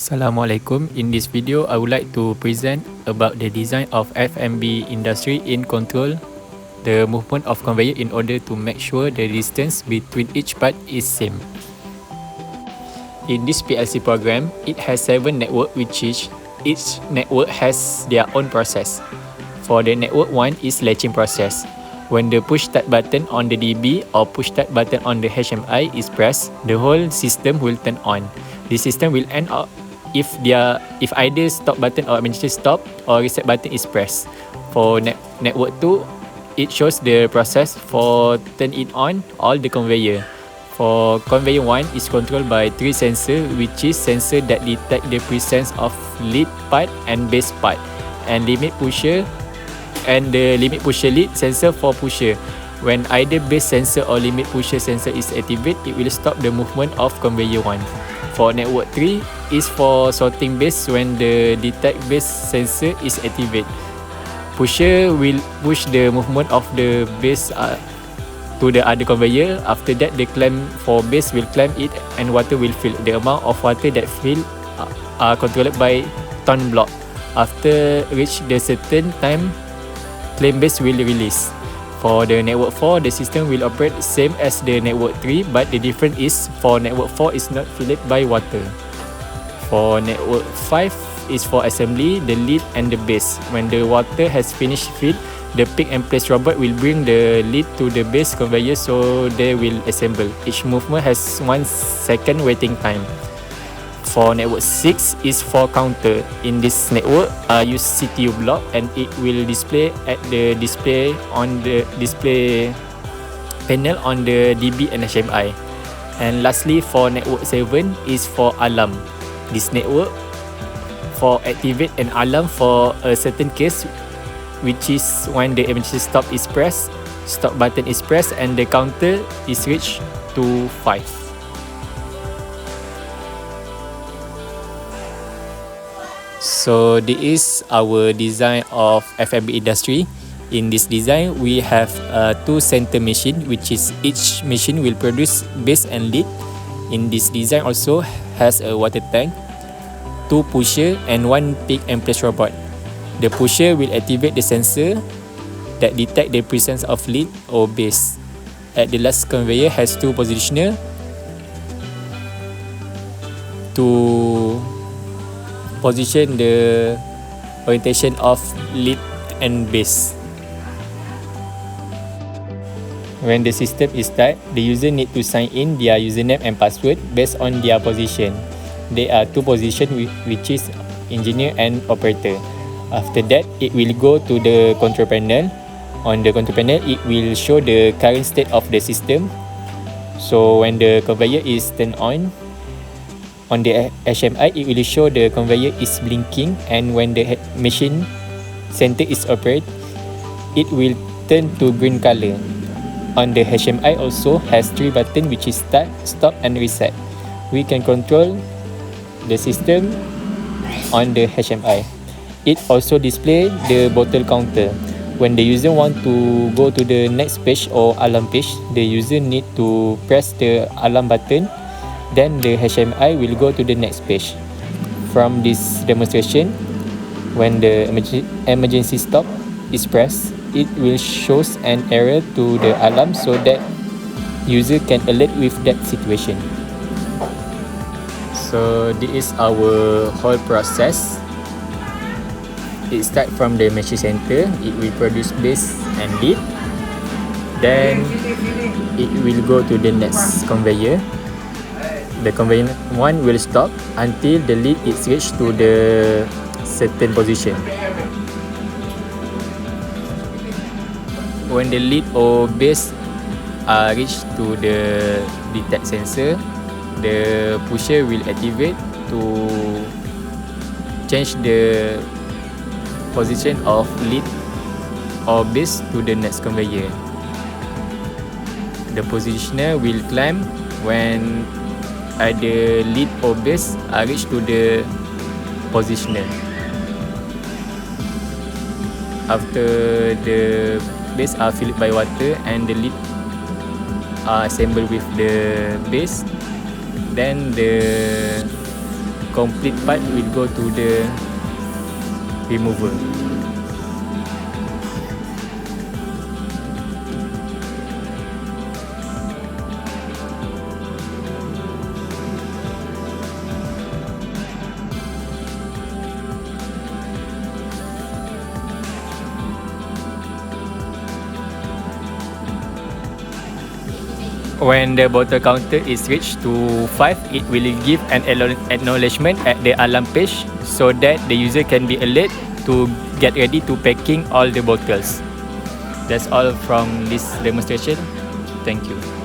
Assalamualaikum. In this video, I would like to present about the design of F&B industry in control the movement of conveyor in order to make sure the distance between each part is same. In this PLC program, it has 7 networks which each network has their own process. For the network 1 is latching process. When the push start button on the DB or push start button on the HMI is pressed, the whole system will turn on. The system will end up if either stop button or emergency stop or reset button is pressed. For network 2, it shows the process for turn it on all the conveyor. For conveyor 1 is controlled by 3 sensors, which is sensor that detect the presence of lead part and base part, and limit pusher and the limit pusher lead sensor for pusher. When either base sensor or limit pusher sensor is activated, it will stop the movement of conveyor 1. For network 3 is for sorting base. When the detect base sensor is activated, pusher will push the movement of the base to the other conveyor. After that, the clamp for base will clamp it and water will fill. The amount of water that fill are controlled by ton block. After reach the certain time, clamp base will release. For the network 4, the system will operate same as the network 3, but the difference is for network 4 is not filled by water. For network 5 is for assembly, the lead and the base. When the water has finished filled, the pick and place robot will bring the lead to the base conveyor so they will assemble. Each movement has 1 second waiting time. For network 6 is for counter. In this network, use CPU block and it will display at the display on the display panel on the DB and HMI. And lastly, for network 7 is for alarm. This network for activate an alarm for a certain case, which is when the emergency stop is pressed, stop button is pressed, and the counter is reached to 5. So this is our design of F&B industry. In this design, we have 2 center machine, which is each machine will produce base and lead. In this design also has a water tank, 2 pusher and 1 pick and place robot. The pusher will activate the sensor that detect the presence of lead or base. At the last conveyor has 2 positioner to position the orientation of lead and base. When the system is start, the user need to sign in their username and password based on their position. There are 2 positions, which is engineer and operator. After that, it will go to the control panel. On the control panel, it will show the current state of the system. So when the conveyor is turned on the HMI, it will show the conveyor is blinking, and when the machine center is operated, it will turn to green color. On the HMI also has 3 buttons, which is start, stop and reset. We can control the system on the HMI. It also display the bottle counter. When the user want to go to the next page or alarm page, the user need to press the alarm button. Then the HMI will go to the next page. From this demonstration, when the emergency stop is pressed, it will shows an error to the alarm so that user can alert with that situation. So this is our whole process. It start from the machine center. It will produce base and lead. Then it will go to the next conveyor. The conveyor 1 will stop until the lead is reached to the certain position. When the lead or base are reached to the detect sensor, the pusher will activate to change the position of lead or base to the next conveyor. The positioner will climb when either lead or base are reached to the positioner. After the base are filled by water and the lead are assembled with the base, then the complete part will go to the remover. When the bottle counter is reached to 5, it will give an acknowledgement at the alarm page so that the user can be alert to get ready to packing all the bottles. That's all from this demonstration. Thank you.